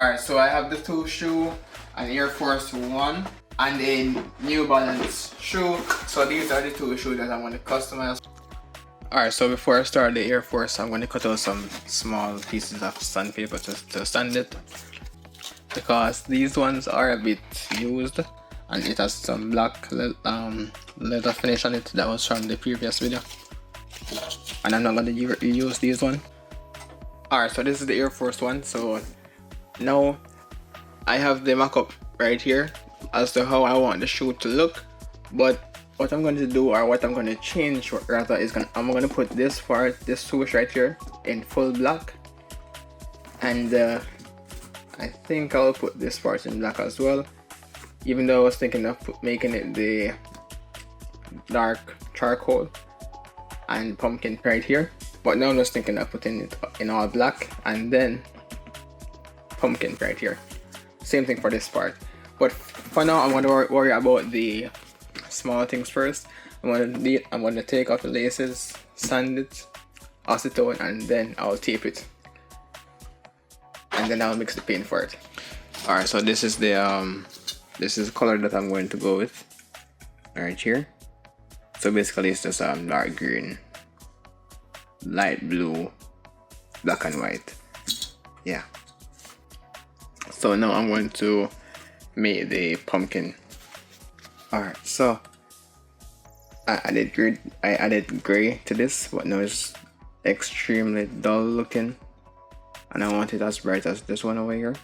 Alright, so I have the two shoe, an Air Force 1 and a New Balance shoe. So these are the two shoes that I'm going to customize. Alright, so before I start the Air Force, I'm going to cut out some small pieces of sandpaper to sand it, because these ones are a bit used and it has some black leather finish on it that was from the previous video, and I'm not going to use these one. Alright, so this is the Air Force 1. So now I have the mock-up right here as to how I want the shoe to look, but what I'm going to do, or what I'm going to change rather, is I'm going to put this part, this swoosh right here, in full black, and I think I'll put this part in black as well, even though I was thinking of making it the dark charcoal and pumpkin right here, but now I'm just thinking of putting it in all black and then pumpkin right here. Same thing for this part, but for now I'm going to worry about the small things first. I'm going to take off the laces, sand it, acetone, and then I'll tape it, and then I'll mix the paint for it. Alright, so this is the color that I'm going to go with right here. So basically it's just dark green, light blue, black and white. Yeah. So now I'm going to make the pumpkin. Alright, so I added gray to this, but now it's extremely dull looking, and I want it as bright as this one over here.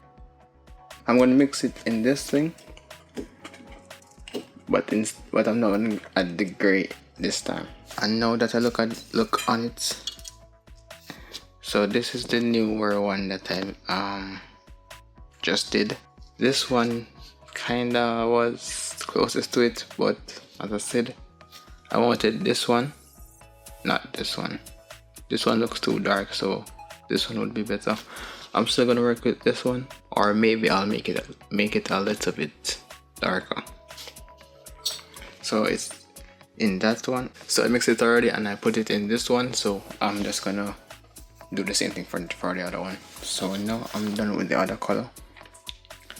I'm going to mix it in this thing, but I'm not going to add the gray this time. And now that I look on it, so this is the newer one that I just did. This one kinda was closest to it, but as I said, I wanted this one, not this one. This one looks too dark, so this one would be better. I'm still gonna work with this one, or maybe I'll make it a little bit darker. So it's in that one. So I mixed it already and I put it in this one, so I'm just gonna do the same thing for the other one. So now I'm done with the other color.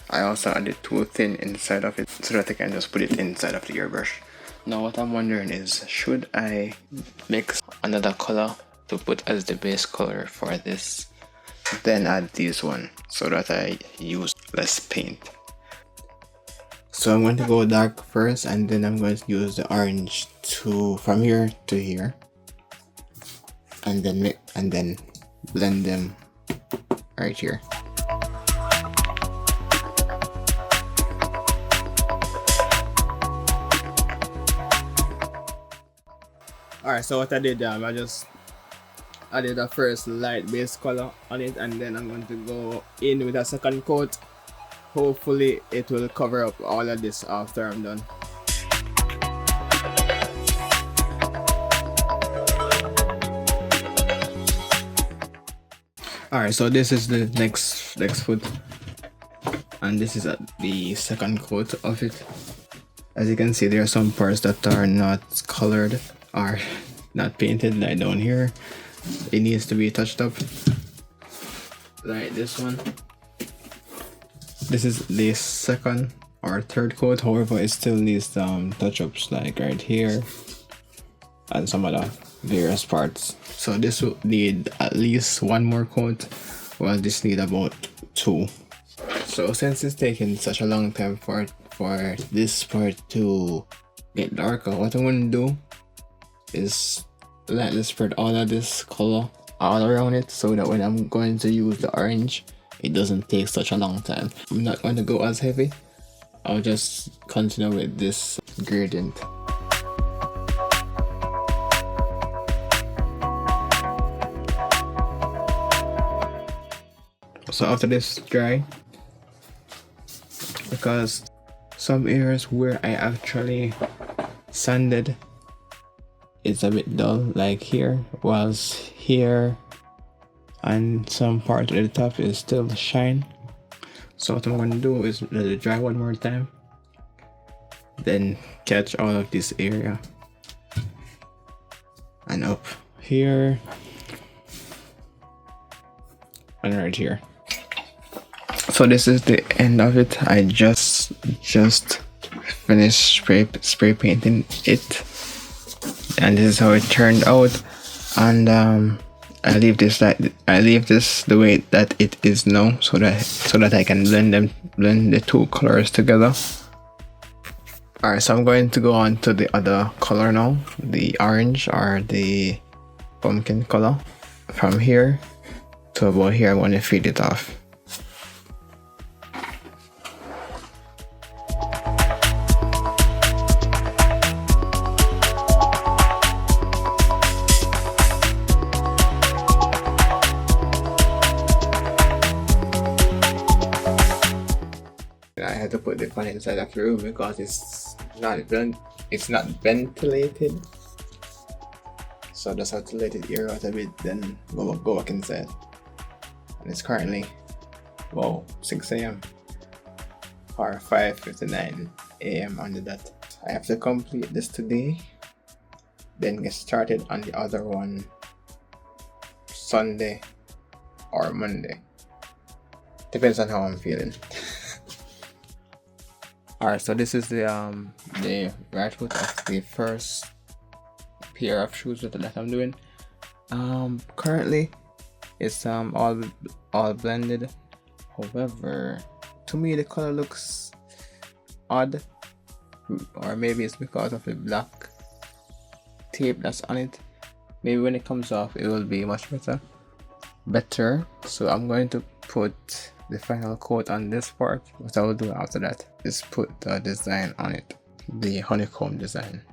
I also added too thin inside of it so that I can just put it inside of the airbrush. Now what I'm wondering is, should I mix another color to put as the base color for this, then add this one so that I use less paint? So I'm going to go dark first, and then I'm going to use the orange from here to here, and then blend them right here. Alright, so what I did, I just added a first light base color on it, and then I'm going to go in with a second coat. Hopefully it will cover up all of this after I'm done. Alright, so this is the next foot, and this is the second coat of it. As you can see, there are some parts that are not colored, are not painted, like down here. It needs to be touched up, like this one. This is the second or third coat, however it still needs touch-ups, like right here and some other various parts. So this will need at least one more coat, while this need about 2. So since it's taking such a long time for this part to get darker, what I'm going to do is lightly spread all of this color all around it, so that when I'm going to use the orange, it doesn't take such a long time. I'm not going to go as heavy. I'll just continue with this gradient. So after this dry, because some areas where I actually sanded, it's a bit dull, like here, whilst here and some part of the top is still shine. So what I'm going to do is let it dry one more time, then catch all of this area and up here and right here. So this is the end of it. I just finished spray painting it, and this is how it turned out. And I leave this the way that it is now, so that I can blend the two colors together. Alright, so I'm going to go on to the other color now, the orange or the pumpkin color. From here to about here, I'm going to fade it off. I had to put the fan inside of the room because it's not ventilated. So I just have to let it air out a bit, then go back inside. And it's currently 6 a.m. or 5:59 a.m. on the dot. I have to complete this today, then get started on the other one Sunday or Monday. Depends on how I'm feeling. Alright, so this is the right foot of the first pair of shoes that I'm doing. Currently it's all blended. However, to me the color looks odd, or maybe it's because of the black tape that's on it. Maybe when it comes off it will be much better. So I'm going to put the final coat on this part. What I will do after that is put the design on it, the honeycomb design.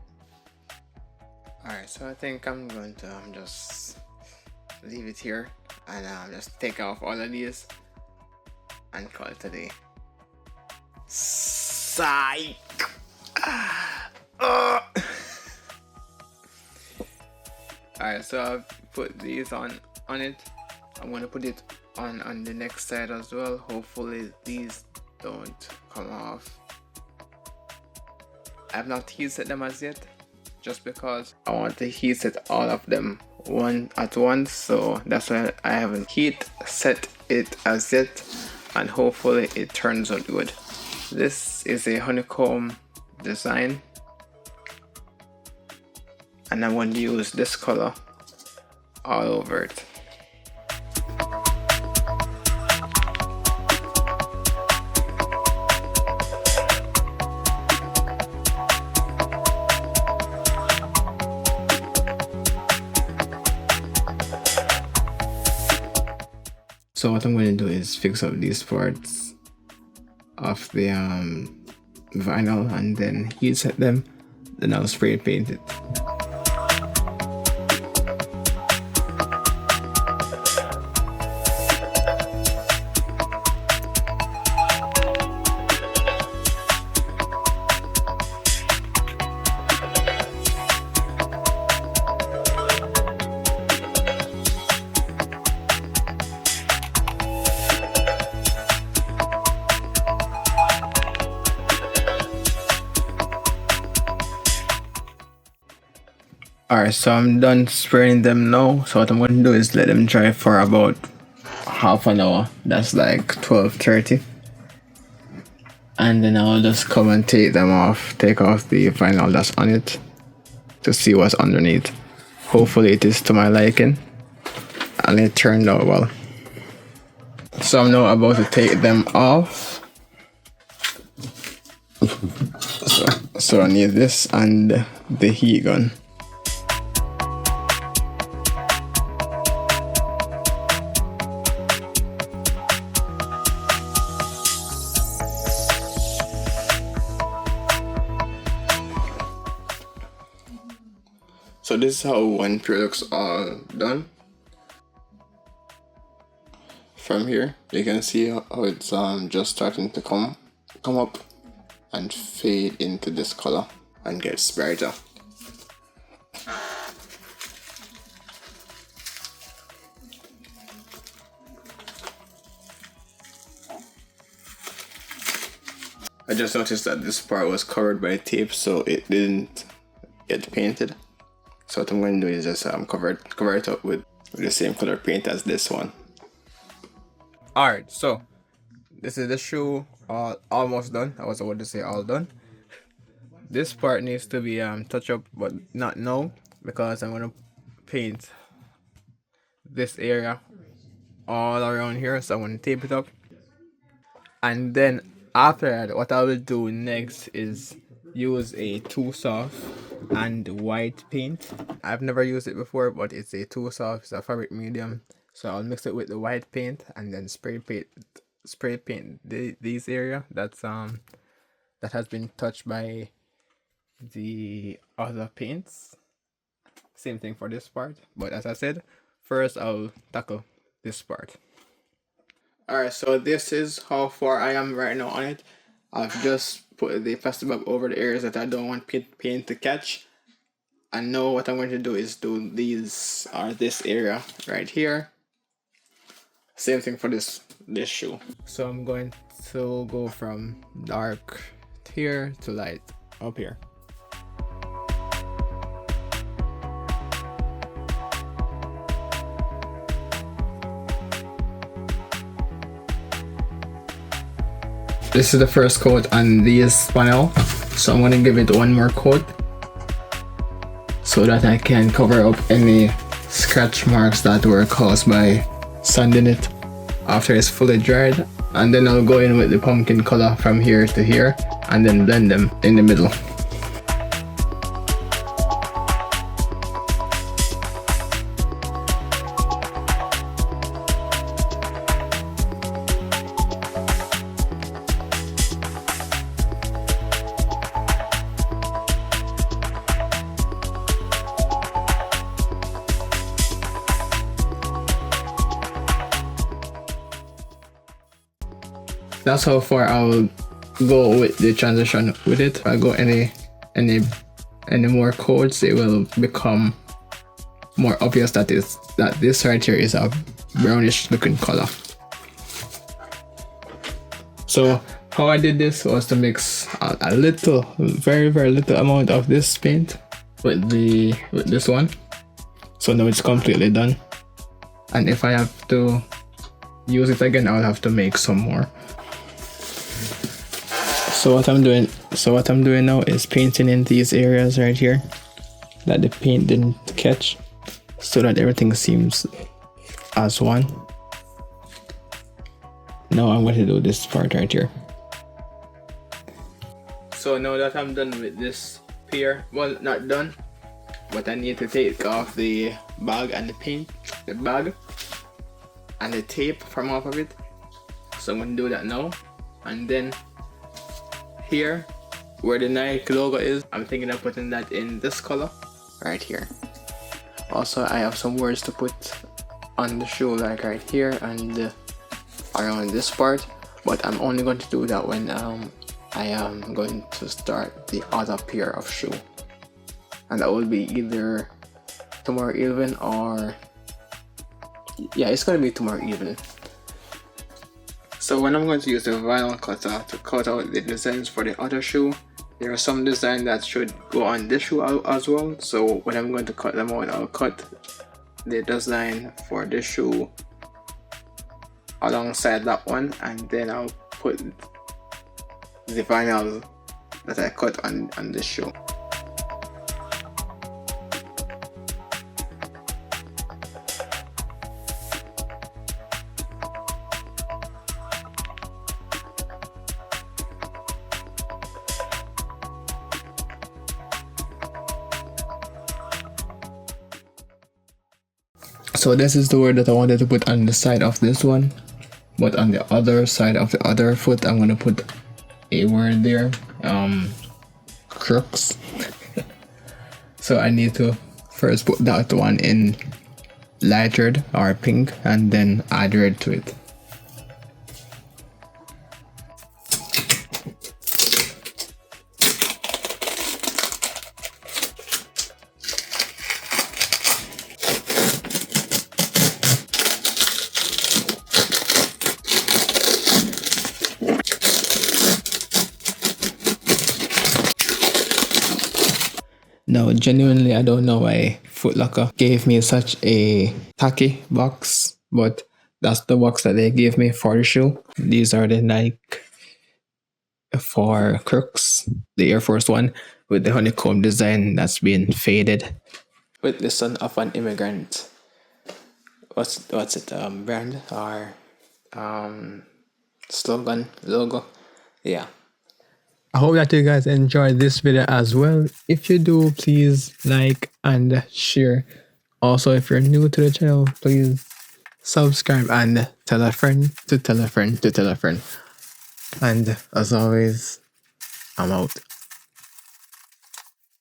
Alright, so I think I'm going to just leave it here and just take off all of these and call it a day. Psych! Alright, so I've put these on it. I'm going to put it on the next side as well. Hopefully these don't come off. I have not heat set them as yet, just because I want to heat set all of them one at once, so that's why I haven't heat set it as yet, and hopefully it turns out good. This is a honeycomb design, and I'm going to use this color all over it. So what I'm going to do is fix up these parts of the vinyl and then heat set them, then I'll spray paint it. Alright, so I'm done spraying them now. So what I'm going to do is let them dry for about half an hour. That's like 12:30. And then I'll just come and take off the vinyl that's on it to see what's underneath. Hopefully it is to my liking and it turned out well. So I'm now about to take them off. So I need this and the heat gun. So this is how one pair looks all done. From here you can see how it's just starting to come up and fade into this color and gets brighter. I just noticed that this part was covered by tape, so it didn't get painted. So what I'm going to do is just cover it up with the same color paint as this one. Alright, so this is the shoe almost done. I was about to say all done. This part needs to be touch up, but not now, because I'm gonna paint this area all around here, so I'm gonna tape it up. And then after that, what I will do next is use a too soft and white paint. I've never used it before, but it's a too soft, it's a fabric medium. So I'll mix it with the white paint and then spray paint these area that has been touched by the other paints. Same thing for this part, but as I said, first I'll tackle this part. Alright, so this is how far I am right now on it. I've just put the plastic bag over the areas that I don't want paint to catch. And now what I'm going to do is do these, or this area right here. Same thing for this shoe. So I'm going to go from dark here to light up here. This is the first coat on this panel, so I'm going to give it one more coat so that I can cover up any scratch marks that were caused by sanding it after it's fully dried. And then I'll go in with the pumpkin color from here to here and then blend them in the middle. That's how far I'll go with the transition with it. If I go any more coats, it will become more obvious that this right here is a brownish looking color. So how I did this was to mix a little, very little amount of this paint with this one. So now it's completely done. And if I have to use it again, I'll have to make some more. So what I'm doing now is painting in these areas right here that the paint didn't catch, so that everything seems as one. Now I'm going to do this part right here. So now that I'm done with this pier, well, not done, but I need to take off the bag and the bag and the tape from off of it. So I'm going to do that now. And then here where the Nike logo is, I'm thinking of putting that in this color right here. Also, I have some words to put on the shoe, like right here and around this part, but I'm only going to do that when I am going to start the other pair of shoe, and that will be either tomorrow evening or yeah, it's going to be tomorrow evening. So when I'm going to use the vinyl cutter to cut out the designs for the other shoe, there are some designs that should go on this shoe as well. So when I'm going to cut them out, I'll cut the design for this shoe alongside that one, and then I'll put the vinyl that I cut on this shoe. So this is the word that I wanted to put on the side of this one, but on the other side of the other foot I'm gonna put a word there, crooks. So I need to first put that one in light red or pink and then add red to it. Now, genuinely, I don't know why Foot Locker gave me such a tacky box, but that's the box that they gave me for the shoe. These are the Nike for Crooks, the Air Force One with the honeycomb design that's been faded. With the son of an immigrant. What's it? Brand or slogan, logo? Yeah. I hope that you guys enjoyed this video as well. If you do, please like and share. Also, if you're new to the channel, please subscribe and tell a friend to tell a friend to tell a friend. And as always, I'm out.